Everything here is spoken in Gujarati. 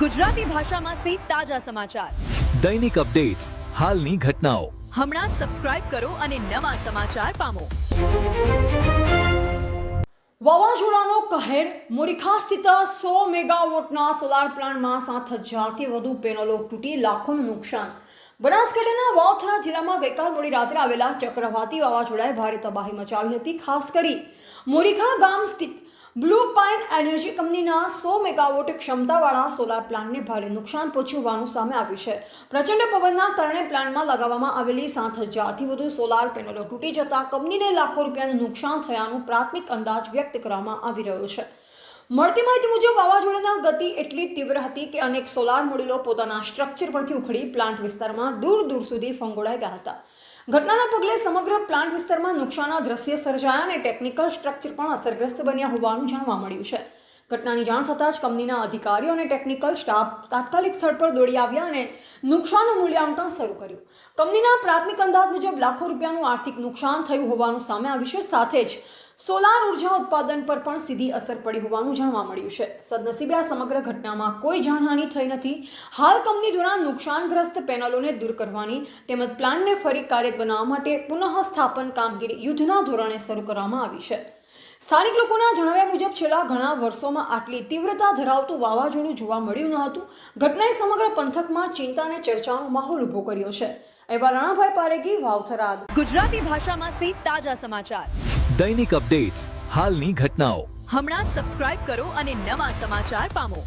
ગુજરાતી ભાષામાં સે તાજા સમાચાર દૈનિક અપડેટ્સ હાલની ઘટનાઓ હમણાં જ સબસ્ક્રાઇબ કરો અને નવા સમાચાર પામો। વાવાઝોડાનો કહેર મોરીખા સ્થિત 100 મેગાવોટના સોલાર પ્લાન્ટમાં 7,000થી વધુ પેનલો તૂટી લાખોનું નુકસાન। બનાસકાંઠાના વાવથરા જિલ્લામાં ગઈકાલ મોડી રાત્રે આવેલા ચક્રવાતી વાવાઝોડાએ ભારે તબાહી મચાવી હતી। ખાસ કરી મોરીખા ગામ સ્થિત બ્લુ પાઇન એનર્જી કંપનીના 100 મેગાવોટ ક્ષમતાવાળા સોલાર પ્લાન્ટને ભારે નુકસાન પહોંચ્યું હોવાનું સામે આવ્યું છે। પ્રચંડ પવનના કારણે પ્લાન્ટમાં લગાવવામાં આવેલી 7,000થી વધુ સોલાર પેનલો તૂટી જતા કંપનીને લાખો રૂપિયાનું નુકસાન થયાનું પ્રાથમિક અંદાજ વ્યક્ત કરવામાં આવી રહ્યો છે। મળતી માહિતી મુજબ વાવાઝોડાની ગતિ એટલી તીવ્ર હતી કે અનેક સોલાર મોડ્યુલો પોતાના સ્ટ્રક્ચર પરથી ઉખડી પ્લાન્ટ વિસ્તારમાં દૂર દૂર સુધી ફંગોળાઈ ગયા હતા। ઘટનાના પગલે સમગ્ર પ્લાન્ટ વિસ્તારમાં નુકસાનના દ્રશ્ય સર્જાયા અને ટેકનિકલ સ્ટ્રક્ચર પણ અસરગ્રસ્ત બન્યા હોવાનું જાણવા મળ્યું છે। ઘટનાની જાણ થતાં જ કંપનીના અધિકારીઓ અને ટેકનિકલ સ્ટાફ તાત્કાલિક સ્થળ પર દોડી આવ્યા અને નુકસાનનું મૂલ્યાંકન શરૂ કર્યું। કંપનીના પ્રાથમિક અંદાજ મુજબ લાખો રૂપિયાનું આર્થિક નુકસાન થયું હોવાનું સામે આવ્યું છે। સાથે જ સોલાર ઉર્જા ઉત્પાદન પર પણ સીધી અસર પડી હોવાનું જાણવા મળ્યું છે। સદનસીબે આ સમગ્ર ઘટનામાં કોઈ જાનહાનિ થઈ નથી। હાલ કંપની દ્વારા નુકસાનગ્રસ્ત પેનલોને દૂર કરવાની તેમજ પ્લાન્ટને ફરી કાર્યરત બનાવવા માટે પુનઃસ્થાપન કામગીરી યુદ્ધના ધોરણે શરૂ કરવામાં આવી છે। સ્થાનિક લોકોના જણાવ્યા મુજબ છેલ્લા ઘણા વર્ષોમાં આટલી તીવ્રતા ધરાવતું વાવાઝોડું જોવા મળ્યું ન હતું। ઘટનાએ સમગ્ર પંથકમાં ચિંતા અને ચર્ચાનો માહોલ ઊભો કર્યો છે। એવા રણાભાઈ પારેગી, વાવથરા। ગુજરાતી ભાષામાં સે તાજા સમાચાર દૈનિક અપડેટ્સ હાલની ઘટનાઓ હમણાં જ સબસ્ક્રાઇબ કરો અને નવા સમાચાર પામો।